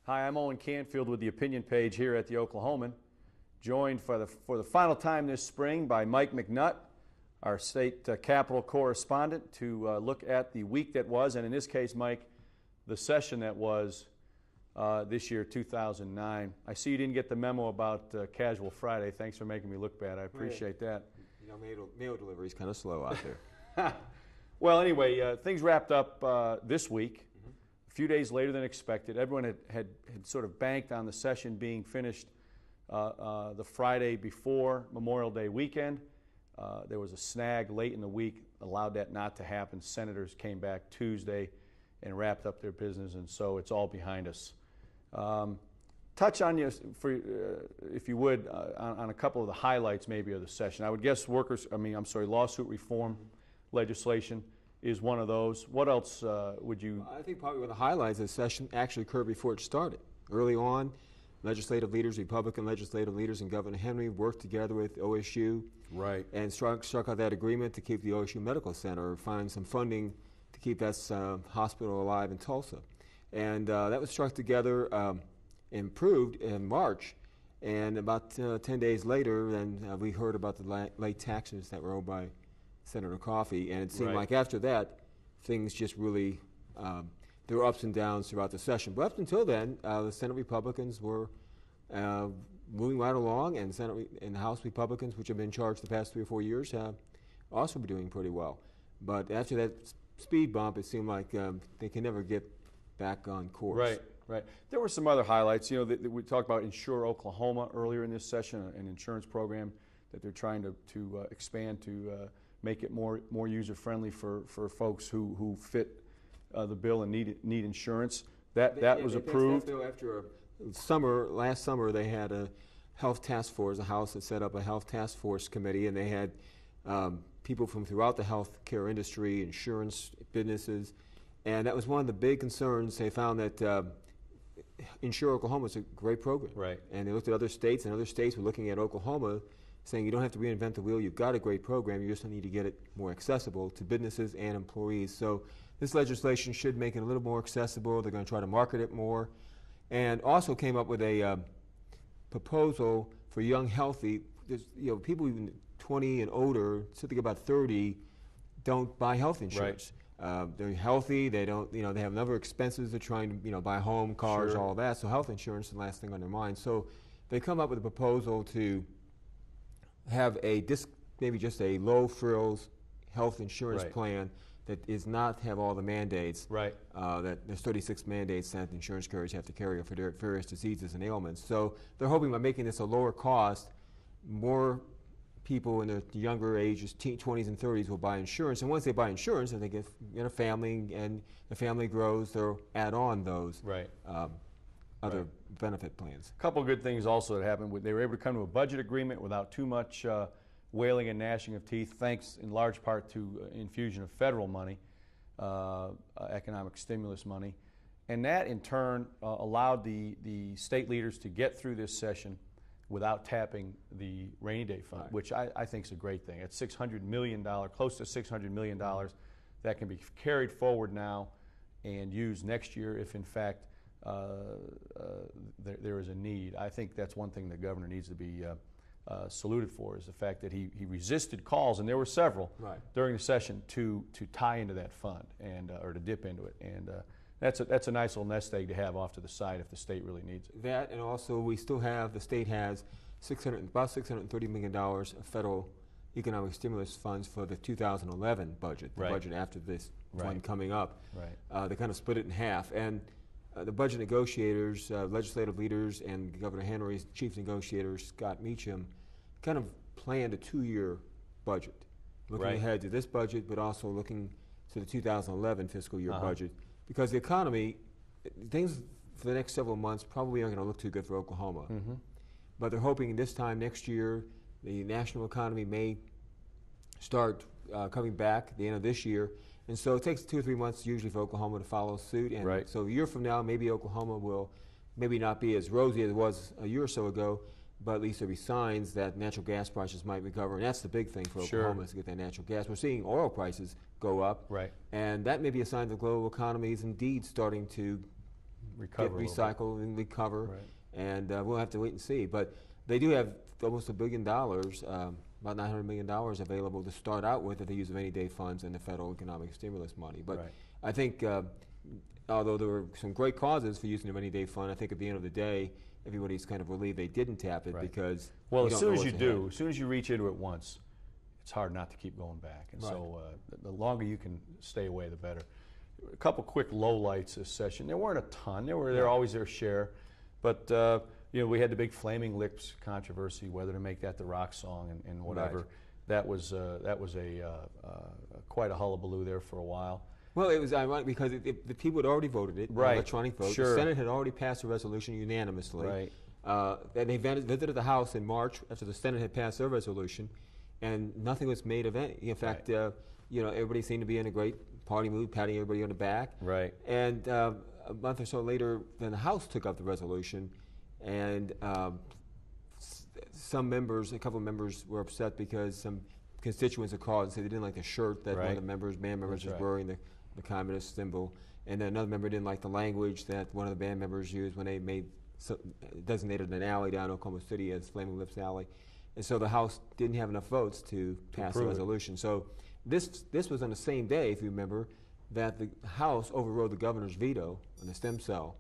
Hi, I'm Owen Canfield with the opinion page here at the Oklahoman, joined for the final time this spring by Mike McNutt, our state capitol correspondent, to look at the week that was, and in this case, Mike, the session that was this year, 2009. I see you didn't get the memo about Casual Friday. Thanks for making me look bad. I appreciate that. You know, mail delivery is kind of slow out there. Well, anyway, things wrapped up this week. A few days later than expected. Everyone had sort of banked on the session being finished the Friday before Memorial Day weekend. There was a snag late in the week, allowed that not to happen. Senators came back Tuesday and wrapped up their business, and so it's all behind us. Touch on, if you would, on a couple of the highlights maybe of the session. I would guess lawsuit reform legislation is one of those. What else would you? I think probably one of the highlights of the session actually occurred before it started. Early on, legislative leaders, Republican legislative leaders, and Governor Henry worked together with OSU, right, and struck out that agreement to keep the OSU Medical Center, find some funding to keep that hospital alive in Tulsa, and that was struck together, improved in March, and about 10 days later, then we heard about the late taxes that were owed by Senator Coffey, and it seemed like after that, things just really, there were ups and downs throughout the session. But up until then, the Senate Republicans were moving right along, and the House Republicans, which have been in charge the past 3 or 4 years, have also been doing pretty well. But after that speed bump, it seemed like they can never get back on course. Right, right. There were some other highlights. You know, we talked about Insure Oklahoma earlier in this session, an insurance program that they're trying to expand to make it more user-friendly for folks who fit the bill and need insurance. That was approved. That bill after last summer, they had a health task force, the House had set up a health task force committee, and they had people from throughout the health care industry, insurance businesses, and that was one of the big concerns. They found that Insure Oklahoma is a great program. Right. And they looked at other states, and other states were looking at Oklahoma, saying you don't have to reinvent the wheel. You've got a great program. You just need to get it more accessible to businesses and employees. So this legislation should make it a little more accessible. They're going to try to market it more, and also came up with a proposal for young, healthy. People even 20 and older, something about 30, don't buy health insurance. Right. They're healthy. They don't. They have other expenses. They're trying to buy a home, cars, sure, all that. So health insurance is the last thing on their mind. So they come up with a proposal to have maybe just a low-frills health insurance plan that does not have all the mandates. Right. That there's 36 mandates that insurance carriers have to carry for their various diseases and ailments. So they're hoping by making this a lower cost, more people in the younger ages, 20s and 30s, will buy insurance. And once they buy insurance, and they get a family, and the family grows, they'll add on those other benefit plans. A couple of good things also that happened. They were able to come to a budget agreement without too much wailing and gnashing of teeth, thanks in large part to infusion of federal money, economic stimulus money. And that in turn allowed the state leaders to get through this session without tapping the rainy day fund, which I think is a great thing. It's $600 million, close to $600 million that can be carried forward now and used next year if in fact there is a need. I think that's one thing the governor needs to be saluted for, is the fact that he resisted calls, and there were several during the session, to tie into that fund and or to dip into it, and that's a nice little nest egg to have off to the side if the state really needs it. That, and also the state has about $630 million of federal economic stimulus funds for the 2011 budget, the budget after this one coming up. Right. They kind of split it in half, and the budget negotiators, legislative leaders, and Governor Henry's chief negotiator, Scott Meacham, kind of planned a 2-year budget, looking ahead to this budget, but also looking to the 2011 fiscal year budget, because the economy, things for the next several months probably aren't going to look too good for Oklahoma. But they're hoping this time next year, the national economy may start coming back at the end of this year. And so it takes 2 or 3 months usually for Oklahoma to follow suit. And so a year from now, maybe Oklahoma will maybe not be as rosy as it was a year or so ago, but at least there'll be signs that natural gas prices might recover. And that's the big thing for Oklahoma, is to get that natural gas. We're seeing oil prices go up. And that may be a sign that the global economy is indeed starting to recover, get recycled and recover, right. And we'll have to wait and see. But they do have almost $1 billion, about $900 million available to start out with if they use rainy day funds and the federal economic stimulus money. But right. I think, although there were some great causes for using the rainy day fund, I think at the end of the day, everybody's kind of relieved they didn't tap it, right. because well, as soon as you do, as soon as you reach into it once, it's hard not to keep going back. And right. So the longer you can stay away, the better. A couple quick lowlights this session. There weren't a ton. There always their share, but we had the big Flaming Lips controversy, whether to make that the rock song and whatever. Right. That was quite a hullabaloo there for a while. Well, it was ironic because the people had already voted it, right. Electronic vote. Sure. The Senate had already passed a resolution unanimously. Right. And they visited the House in March after the Senate had passed their resolution, and nothing was made of any. In fact, right. Everybody seemed to be in a great party mood, patting everybody on the back. Right. And a month or so later, then the House took up the resolution, and some members, a couple of members, were upset because some constituents had called and said they didn't like the shirt that right. one of the band members That's was right. wearing, the communist symbol, and then another member didn't like the language that one of the band members used when they designated an alley down in Oklahoma City as Flaming Lips Alley, and so the House didn't have enough votes to pass the resolution. So this was on the same day, if you remember, that the House overrode the governor's veto on the stem cell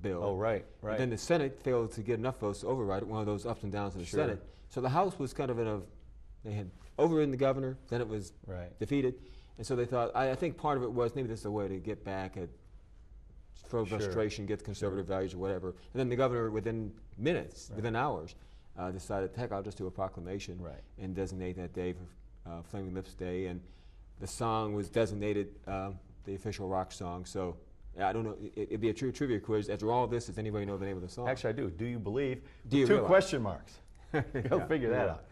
bill. Oh, right, right. And then the Senate failed to get enough votes to override it, one of those ups and downs of the sure. Senate. So the House was kind of they had overridden the governor, then it was right. defeated. And so they thought, I think part of it was maybe this is a way to get back at frustration, get conservative values or whatever. And then the governor, within minutes, right. within hours, decided, heck, I'll just do a proclamation right. and designate that day for Flaming Lips Day. And the song was designated the official rock song. So I don't know, it'd be a true trivia quiz. After all this, does anybody know the name of the song? Actually, I do. Do you believe? Do you Two realize? Question marks. Go figure that out.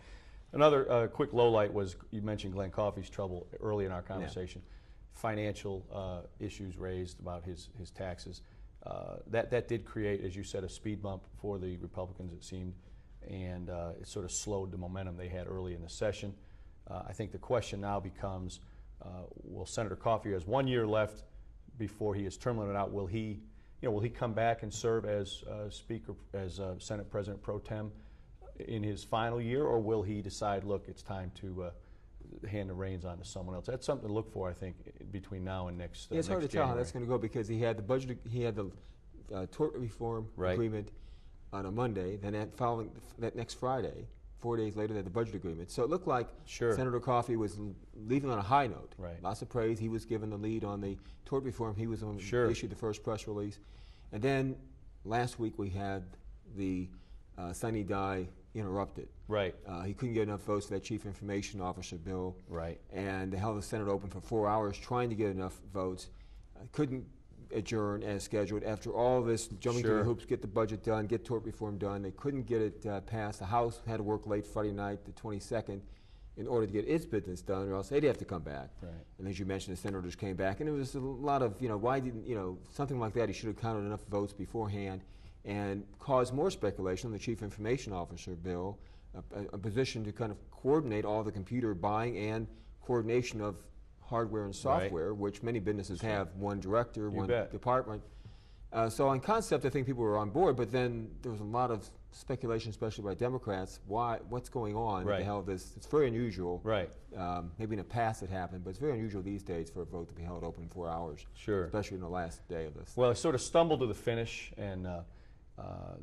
Another quick lowlight was, you mentioned Glenn Coffey's trouble early in our conversation. Yeah. Financial issues raised about his taxes. That did create, as you said, a speed bump for the Republicans, it seemed, and it sort of slowed the momentum they had early in the session. I think the question now becomes, will Senator Coffey, who has 1 year left before he is term limited out, will he come back and serve as Speaker, as Senate President pro tem in his final year, or will he decide, look, it's time to hand the reins on to someone else? That's something to look for, I think, between now and next it's hard to January. tell how that's going to go, because he had the budget, he had the tort reform right. agreement on a Monday, then that next Friday, 4 days later, they had the budget agreement. So it looked like sure. Senator Coffey was leaving on a high note. Right. Lots of praise. He was given the lead on the tort reform. He was the one who sure. issued the first press release. And then last week we had the sine die interrupted. Right. He couldn't get enough votes for that chief information officer bill. Right. And they held the Senate open for 4 hours trying to get enough votes. Couldn't adjourn as scheduled. After all this jumping sure. through the hoops, get the budget done, get tort reform done, they couldn't get it passed. The House had to work late Friday night, the 22nd, in order to get its business done, or else they'd have to come back. Right. And as you mentioned, the senators came back, and it was a lot of, why didn't, something like that, he should have counted enough votes beforehand, and caused more speculation on the chief information officer bill, a position to kind of coordinate all the computer buying and coordination of hardware and software, right. which many businesses have one director, one department. So on concept, I think people were on board, but then there was a lot of speculation, especially by Democrats, what's going on, right. the hell this, it's very unusual. Right. Maybe in the past it happened, but it's very unusual these days for a vote to be held open 4 hours. Sure. Especially in the last day of this. Well, it sort of stumbled to the finish, and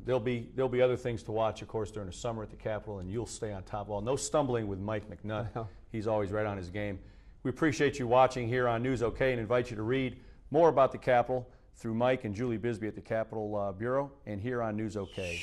there'll be other things to watch, of course, during the summer at the Capitol, and you'll stay on top of all. No stumbling with Mike McNutt. He's always right on his game. We appreciate you watching here on News OK and invite you to read more about the Capitol through Mike and Julie Bisbee at the Capitol Bureau and here on News OK.